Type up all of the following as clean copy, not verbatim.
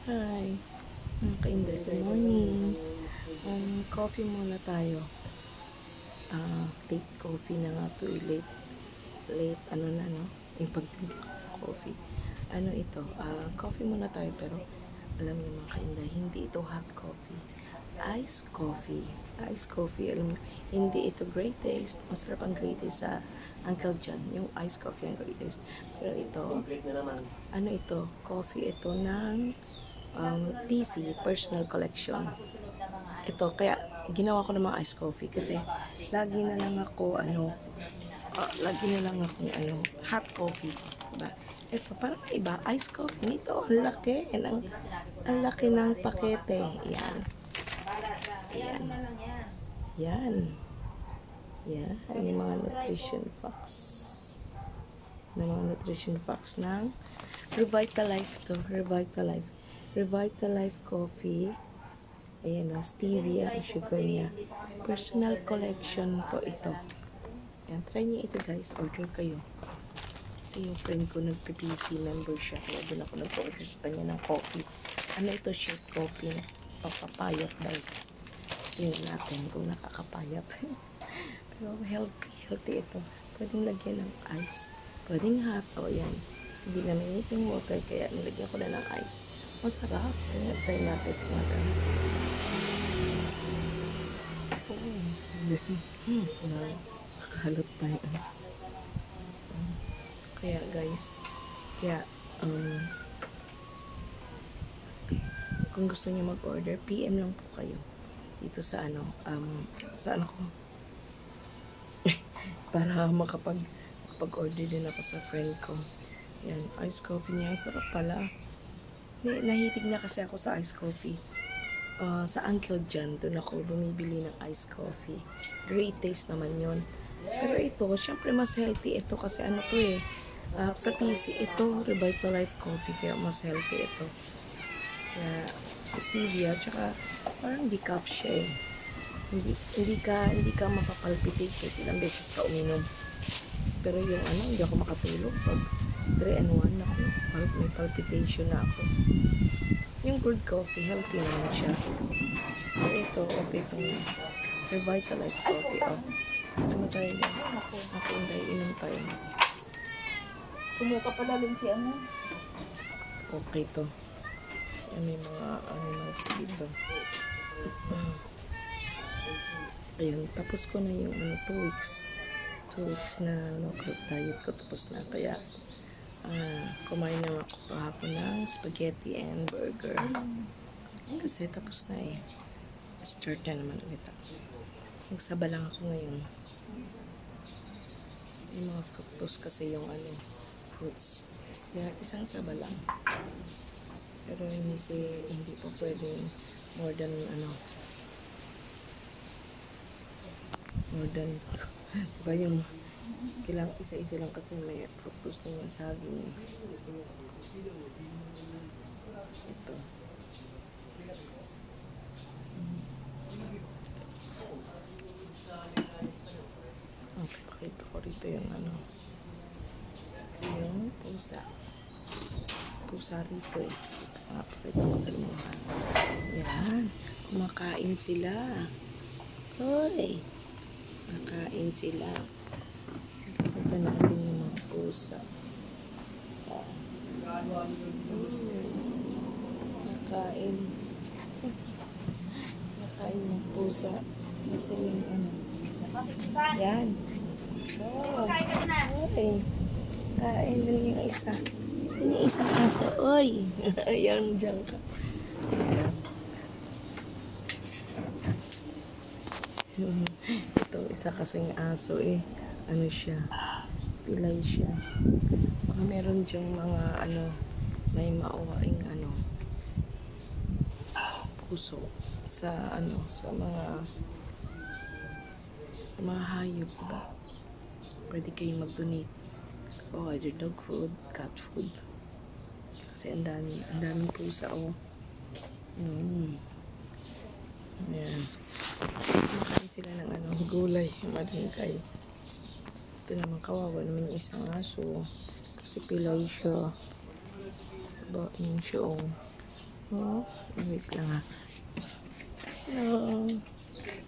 Hi, mga ka-Inday, good morning. Coffee muna tayo. Late coffee na nga to, late, ano na, no? Yung pag-coffee. Ano ito? Coffee muna tayo, pero alam niyo mga ka-Inday, hindi ito hot coffee. Iced coffee. Iced coffee, alam mo, hindi ito great taste. Masarap ang great taste sa Uncle John. Yung iced coffee ang great taste. Pero ito, ano ito? Coffee ito ng PC, personal collection. Ito, kaya ginawa ko ng mga iced coffee kasi lagi na lang ako, hot coffee. Diba? Ito, parang iba, iced coffee. Ito, ang laki ng pakete. Yan. Yan. Yan. Yan. Yung mga nutrition facts. Ng Revitalife to. Revitalife coffee. Ayan o, stevia ang sugar niya. Personal collection ko ito. Ayan, try niyo ito guys. Order kayo. Kasi yung friend ko nag-PC member siya. Kaya doon ako nag-order sa kanya ng coffee. Ano ito? Short coffee. Papayat daw. Tingnan natin kung nakakapayat. Pero healthy ito. Pwedeng lagyan ng ice. Pwedeng hot. O yan. Kasi di na mainit yung water. Kaya nilagyan ko na ng ice. Masarap. Try natin ito natin. Nakahalot pa yun. Kaya guys, kung gusto niyo mag-order, PM lang po kayo dito sa saan ako para makapag-order din ako sa friend ko. Yan, iced coffee niya, sarap pala. Nahilig na kasi ako sa iced coffee. Sa Uncle John, doon ako bumibili ng iced coffee. Great taste naman yun. Pero ito, syempre mas healthy ito kasi ano to eh. Sa PC, ito, Revitalife coffee, kaya mas healthy ito. Kaya, stevia, tsaka parang decaf siya eh. Hindi ka mapapalpitate eh. Ilang beses ka uminom. Pero yung hindi ako makatulog pag 3-in-1 ako. May palpitation na ako. Yung good coffee, healthy naman siya. So, ito, okay itong Revitalife coffee. Ano tayo guys? Ako hindi, inom tayo. Kumuha pala din si ano. Okay to. May mga animals dito. Ayun, tapos ko na yung 2 weeks. 2 weeks na local diet ko tapos na. Kaya, kumain na ako kahapon ng spaghetti and burger. Kasi tapos na eh. Start na naman ulit ako. Nagsaba lang ako ngayon. Yung mga fructose kasi yung fruits. Kaya isang saba lang. Pero hindi po pwedeng more than diba yung kailangan isa-isa lang kasi may fructose na yung saging. Ito. Okay, pakita ko rito yung yung pusa rito eh. Pakita ko sa limuhan. Yan. Kumakain sila. Hoy! Kumakain sila. Pakita natin yung mga pusa. Kumakain. Kumakain ng pusa. Kasi yung yan. Oh. Hoy! Kain din yung isa. Saan yung isang aso? Oy! Ayan, dyan ka. Ito, isa kasing aso eh. Ano siya? Pilay siya. Baka meron dyang mga may mauwaing puso sa mga hayop, diba? Pwede kayong mag-donate. Either dog food, cat food. Kasi ang daming pusa, Ayan. Kumakain sila ng gulay, malunggay. Ito naman kawawa naman yung isang aso. Kasi pilay siya. Bain siya, Oh, wait lang ha. Hello.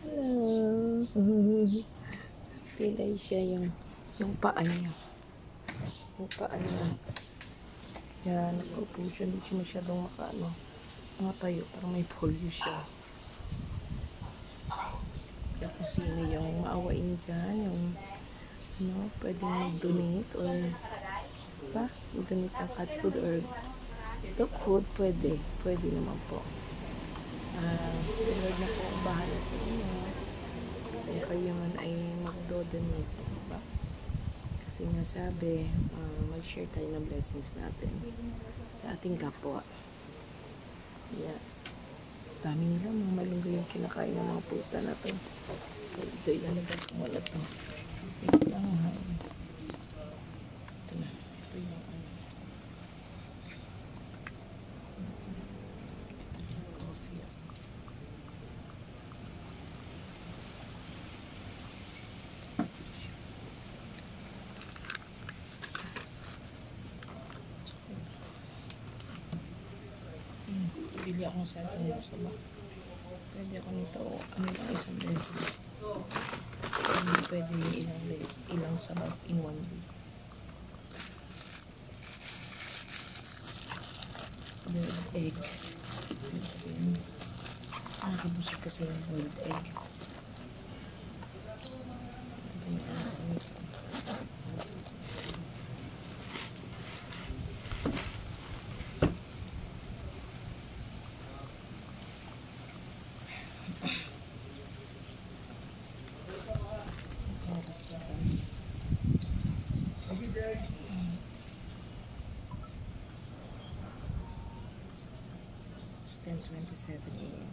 Hello. Pilay siya yung paa niya. Yung paa niya. Yan, nakaupo siya. Hindi siya masyadong makatayo. Parang may polio siya. Kaya kung sino yung maawain dyan, yung pwedeng mag-donate or mag-donate ng cat food or dog food, pwede naman po. Si Lord na po ang bahala sa inyo kung kayo man ay mag-donate, diba? Kasi nga sabi, mag-share tayo ng blessings natin sa ating kapwa. Yeah. Dami nila, mga malunggo yung kinakain ng mga pusa na to. Ito yung nagkakamulat to. Ito lang ha. Ito na. Ito yung coffee. Bili akong cellphone na sa bak. Pwede ako nito, lang isang beses. Pwede ilang sabas in one week. Boiled egg. Nakakabusog kasi yung boiled egg. It's 10:27 a.m.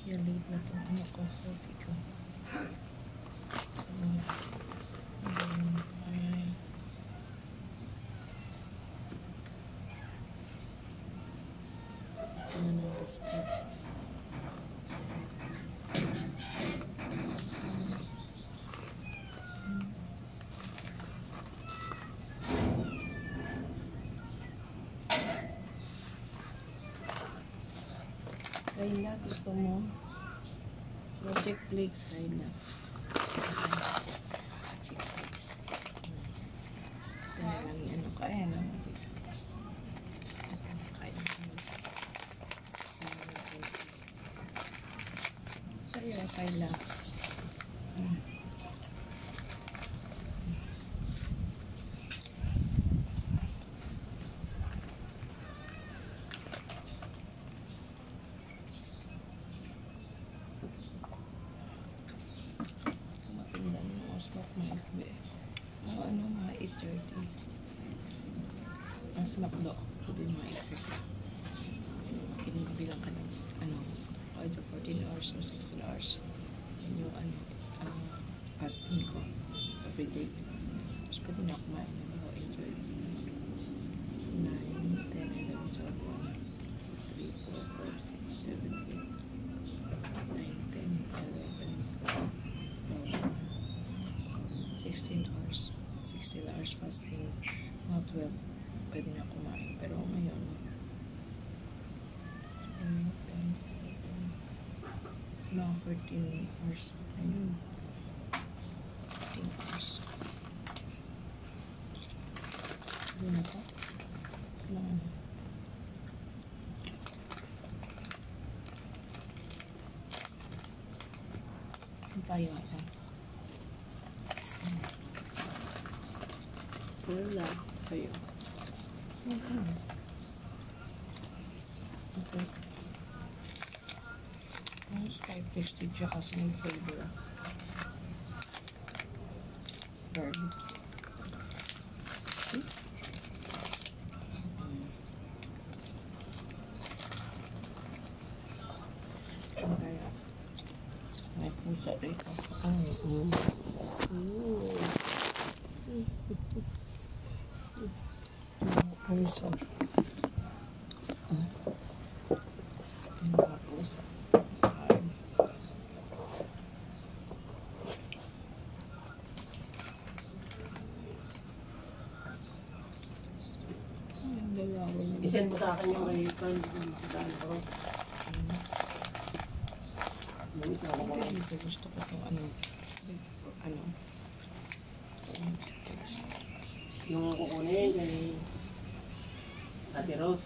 Kaya late na itong coffee ko. Ito na ng biscuit. Kayla, gusto mo? Project Flakes, Kayla. Project Flakes. Ito na lang yung kaya na Project Flakes. Kaya na. Sa'yo, Kayla. Mga 8:30. Ang smakdo. Sabi mga 8:30. Kinibilang ka ng, either 14 hours or 16 hours. Yan yung, fasting ko. Everyday. Tapos pwede na kumain ng mga 8:30. 9, 10, 11, 12, 1, 3, 4, 5, 6, 7, 8, 9, 10, 11, 12, 16 hours. 16 hours fasting. Mga 12, pwede na kumain. Pero ngayon, mga 14 hours. Ayun. 14 hours. Hindi na po. Kailangan. Tayo ata. Wala. Kayo. Okay. Ang Sky Prestige kasi yung flavor. Garlic. Ano kaya? May pusa dito. Pusa. Pusa. I-send mo sa akin yung kay Carl. Dahil ko. Lumis na ako ko. Ito gusto ko itong ano. Yung kukunin kay Ate Rose.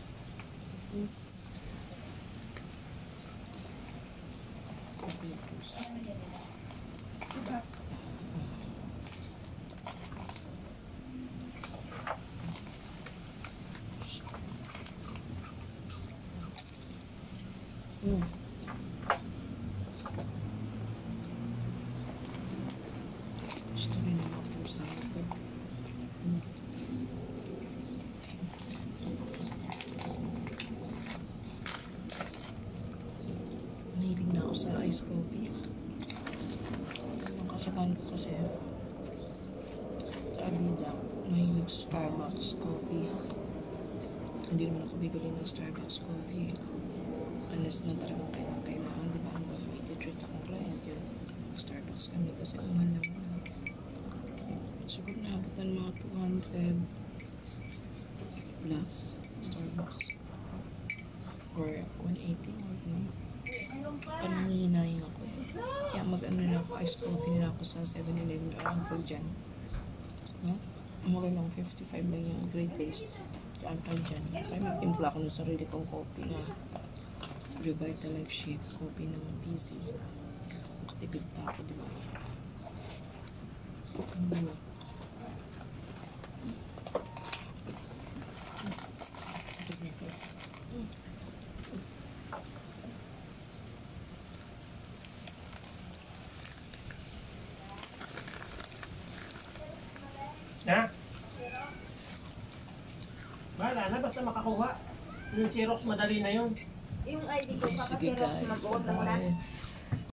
Gusto rin naman po sa ito. Mahilig na ako sa iced coffee. Ang kasabahan ko kasi sa Abida, mahilig sa Starbucks coffee. Hindi naman ako bibili ng Starbucks coffee. Unless na talagang kailangan. Di ba ang may treat akong client yun. Starbucks kami kasi ang mahal naman. Siguro naabot na ng mga 200 plus Starbucks. Or 180 or no. Panangihinahin ako. Kaya mag-ano na ako, iced coffee na ako sa 7-Eleven or Uncle Jan. No? Mura lang, 55 lang yung great taste. Kaya Uncle Jan. Kaya magtimpla ako ng sarili kong coffee na Revitalife Shake coffee ng PC. Makatipid pa ako, di ba? Ha? Bahala na, basta makakuha. Yung Xerox, madali na yun. Yung ID ko, Sige kaka-Xerox, guys, mag-order mo na. bye.